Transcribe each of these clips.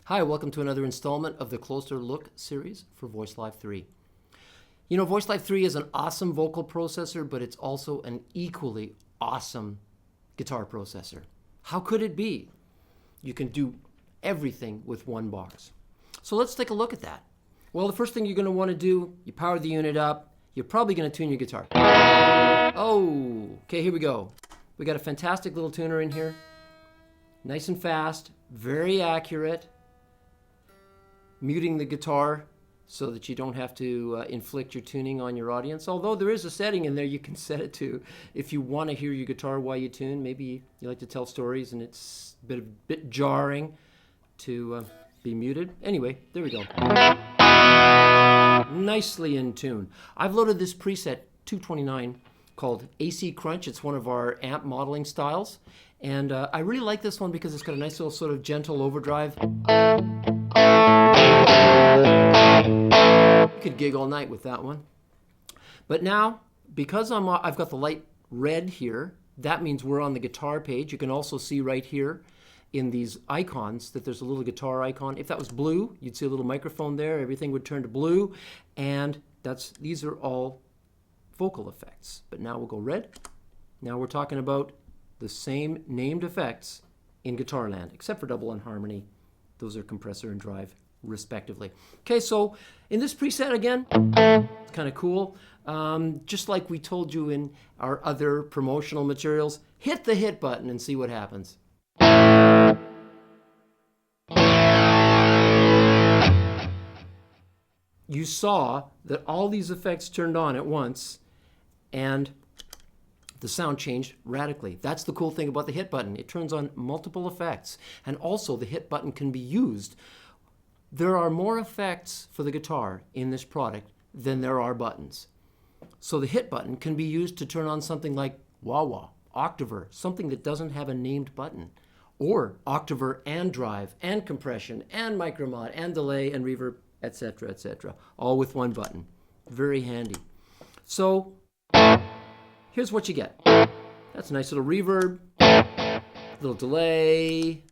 Hi, welcome to another installment of the Closer Look series for VoiceLive 3. You know, VoiceLive 3 is an awesome vocal processor, but it's also an equally awesome guitar processor. How could it be? You can do everything with one box. So let's take a look at that. Well, the first thing you're going to want to do, you power the unit up. You're probably going to tune your guitar. Oh, okay, here we go. We got a fantastic little tuner in here. Nice and fast, very accurate. Muting the guitar so that you don't have to inflict your tuning on your audience. Although there is a setting in there you can set it to if you want to hear your guitar while you tune. Maybe you like to tell stories and it's a bit jarring to be muted. Anyway, there we go. Nicely in tune. I've loaded this preset 229 called AC Crunch. It's one of our amp modeling styles. And I really like this one because it's got a nice little sort of gentle overdrive. You could gig all night with that one. But now, because I've got the light red here, that means we're on the guitar page. You can also see right here in these icons that there's a little guitar icon. If that was blue, you'd see a little microphone there. Everything would turn to blue. And these are all vocal effects. But now we'll go red. Now we're talking about the same named effects in guitar land, except for double and harmony. Those are compressor and drive, respectively. Okay, so in this preset again, it's kind of cool. Just like we told you in our other promotional materials, hit the hit button and see what happens. You saw that all these effects turned on at once and the sound changed radically. That's the cool thing about the hit button. It turns on multiple effects. And also the hit button can be used. There are more effects for the guitar in this product than there are buttons. So the hit button can be used to turn on something like wah-wah, octaver, something that doesn't have a named button. Or octaver and drive and compression and micromod and delay and reverb, etc., etc. All with one button. Very handy. So here's what you get. That's a nice little reverb, little delay,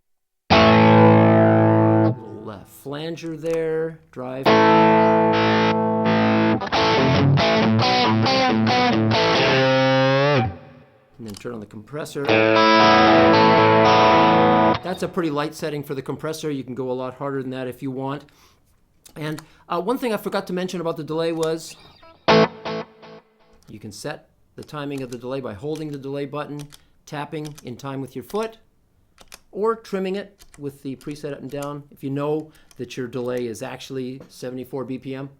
little flanger there, drive. And then turn on the compressor. That's a pretty light setting for the compressor. You can go a lot harder than that if you want. And one thing I forgot to mention about the delay was you can set the timing of the delay by holding the delay button, tapping in time with your foot, or trimming it with the preset up and down if you know that your delay is actually 74 BPM.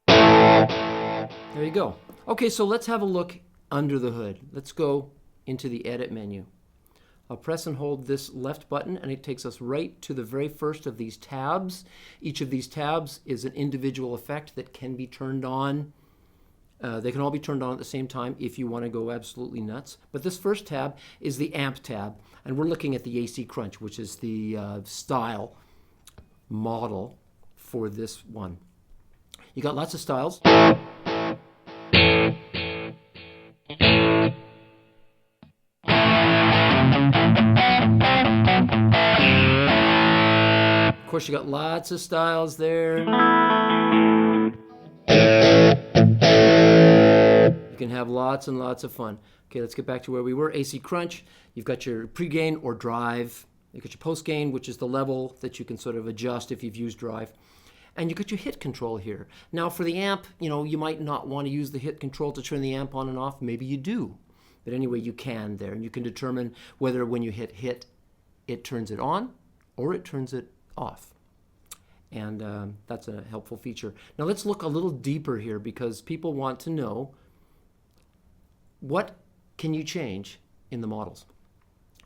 There you go. Okay, so let's have a look under the hood. Let's go into the edit menu. I'll press and hold this left button and it takes us right to the very first of these tabs. Each of these tabs is an individual effect that can be turned on. They can all be turned on at the same time if you want to go absolutely nuts. But this first tab is the amp tab, and we're looking at the AC Crunch, which is the style model for this one. You got lots of styles. Of course, you got lots of styles there. You can have lots and lots of fun. Okay, let's get back to where we were. AC Crunch, you've got your pre-gain or drive. You've got your post-gain, which is the level that you can sort of adjust if you've used drive. And you've got your hit control here. Now for the amp, you might not want to use the hit control to turn the amp on and off. Maybe you do. But anyway, you can there. And you can determine whether when you hit hit, it turns it on or it turns it off. And that's a helpful feature. Now let's look a little deeper here because people want to know what can you change in the models.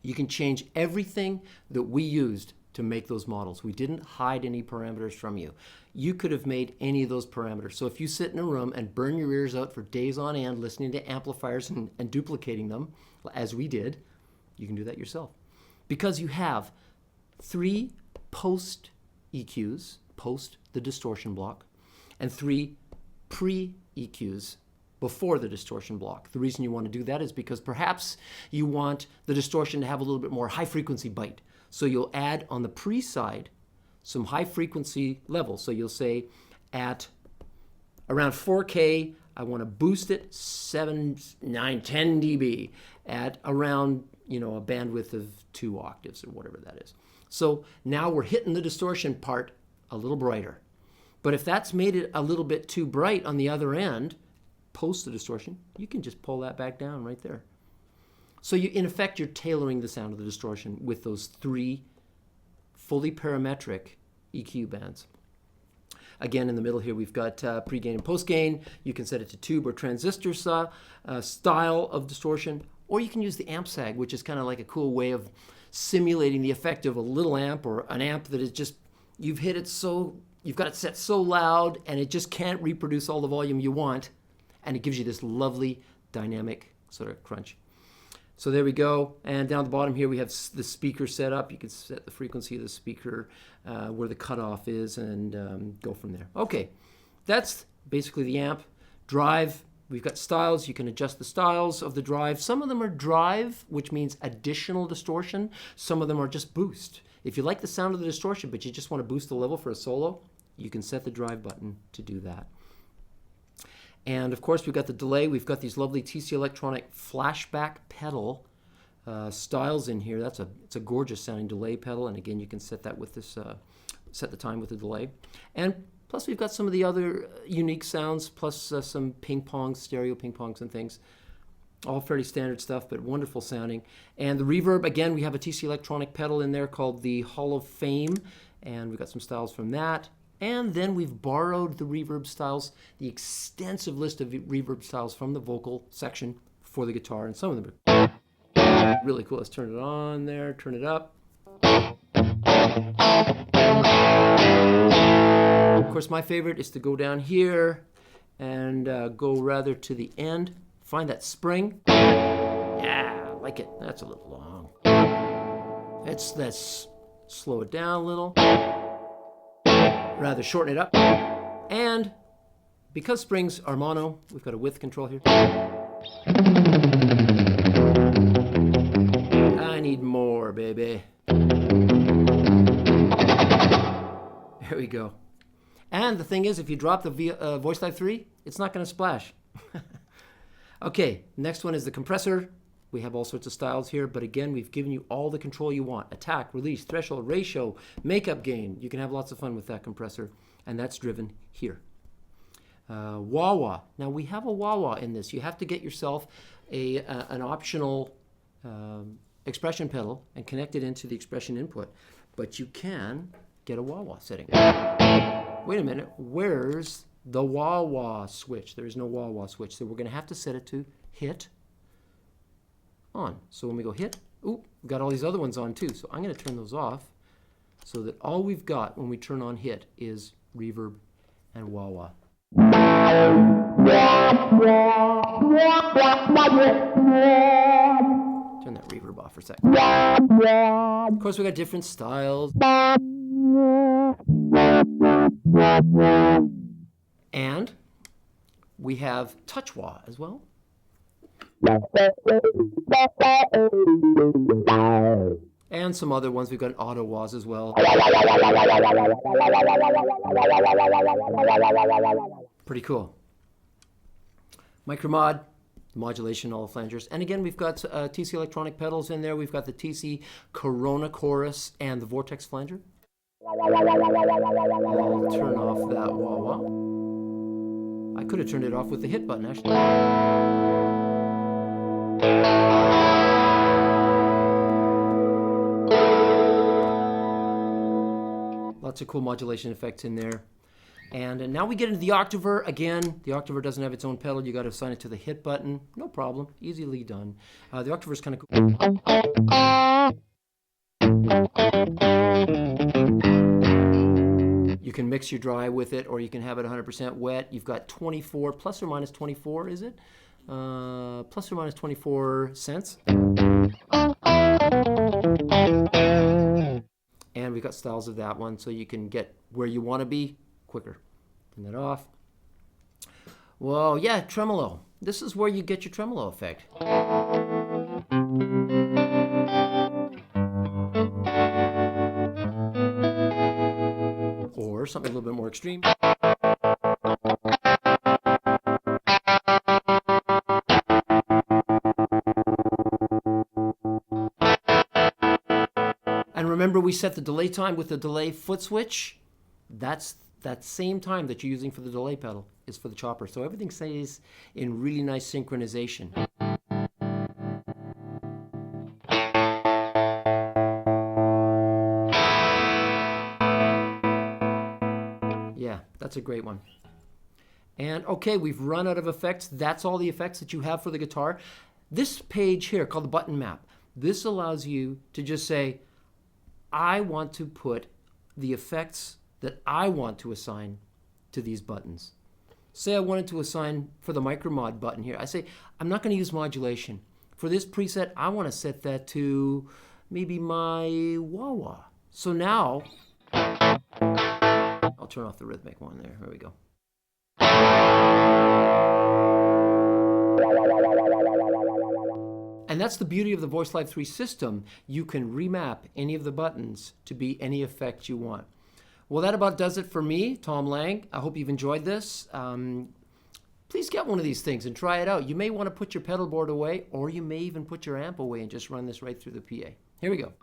You can change everything that we used to make those models. We didn't hide any parameters from you. You could have made any of those parameters. So if you sit in a room and burn your ears out for days on end listening to amplifiers and duplicating them, as we did, you can do that yourself. Because you have 3 post EQs, post the distortion block, and 3 pre-EQs before the distortion block. The reason you want to do that is because perhaps you want the distortion to have a little bit more high frequency bite. So you'll add on the pre side some high frequency levels. So you'll say at around 4K, I want to boost it 7, 9, 10 dB at around, a bandwidth of 2 octaves or whatever that is. So now we're hitting the distortion part a little brighter. But if that's made it a little bit too bright on the other end, post the distortion, you can just pull that back down right there. So in effect, you're tailoring the sound of the distortion with those 3 fully parametric EQ bands. Again, in the middle here, we've got pre-gain and post-gain. You can set it to tube or transistor style of distortion, or you can use the amp sag, which is kind of like a cool way of simulating the effect of a little amp or an amp that is just, you've got it set so loud and it just can't reproduce all the volume you want, and it gives you this lovely dynamic sort of crunch. So there we go. And down at the bottom here, we have the speaker set up. You can set the frequency of the speaker, where the cutoff is, and go from there. Okay, that's basically the amp. Drive, we've got styles. You can adjust the styles of the drive. Some of them are drive, which means additional distortion. Some of them are just boost. If you like the sound of the distortion, but you just want to boost the level for a solo, you can set the drive button to do that. And of course, we've got the delay. We've got these lovely TC-Electronic flashback pedal styles in here. It's a gorgeous sounding delay pedal. And again, you can set that with this, set the time with the delay. And plus, we've got some of the other unique sounds, plus some ping pongs, stereo ping pongs and things. All fairly standard stuff, but wonderful sounding. And the reverb, again, we have a TC-Electronic pedal in there called the Hall of Fame. And we've got some styles from that. And then we've borrowed the reverb styles, the extensive list of reverb styles from the vocal section for the guitar. And some of them are really cool. Let's turn it on there, turn it up. Of course, my favorite is to go down here and go rather to the end. Find that spring. Yeah, I like it. That's a little long. Let's slow it down a little. Rather shorten it up. And because springs are mono, we've got a width control here. I need more, baby. There we go. And the thing is, if you drop the VoiceLive 3, it's not going to splash. Okay, next one is the compressor. We have all sorts of styles here, but again, we've given you all the control you want. Attack, release, threshold, ratio, makeup gain. You can have lots of fun with that compressor, and that's driven here. Wah-wah. Now, we have a wah-wah in this. You have to get yourself an optional expression pedal and connect it into the expression input, but you can get a wah-wah setting. Wait a minute, where's the wah-wah switch? There is no wah-wah switch, so we're going to have to set it to hit on. So when we go hit, we've got all these other ones on too. So I'm going to turn those off so that all we've got when we turn on hit is reverb and wah-wah. Turn that reverb off for a second. Of course, we've got different styles. And we have touch wah as well. And some other ones. We've got auto wahs as well. Pretty cool. Micromod, modulation, all the flangers. And again, we've got TC-Electronic pedals in there. We've got the TC Corona Chorus and the Vortex flanger. I'll turn off that wah-wah. I could have turned it off with the hit button, actually. Lots of cool modulation effects in there. And now we get into the Octaver. Again, the Octaver doesn't have its own pedal. You got to assign it to the hit button. No problem. Easily done. The Octaver is kind of cool. You can mix your dry with it, or you can have it 100% wet. You've got 24, plus or minus 24, is it? Plus or minus 24 cents. And we've got styles of that one, so you can get where you want to be quicker. Turn that off. Well, yeah, tremolo. this is where you get your tremolo effect. Or something a little bit more extreme. And remember, we set the delay time with the delay foot switch. That's that same time that you're using for the delay pedal is for the chopper. So everything stays in really nice synchronization. Yeah, that's a great one. And okay, we've run out of effects. That's all the effects that you have for the guitar. This page here called the button map, this allows you to just say, I want to put the effects that I want to assign to these buttons. Say I wanted to assign for the micromod button here. I say, I'm not going to use modulation. For this preset, I want to set that to maybe my wah-wah. So now, I'll turn off the rhythmic one there. There we go. And that's the beauty of the VoiceLive 3 system. You can remap any of the buttons to be any effect you want. Well, that about does it for me, Tom Lang. I hope you've enjoyed this. Please get one of these things and try it out. You may want to put your pedal board away, or you may even put your amp away and just run this right through the PA. Here we go.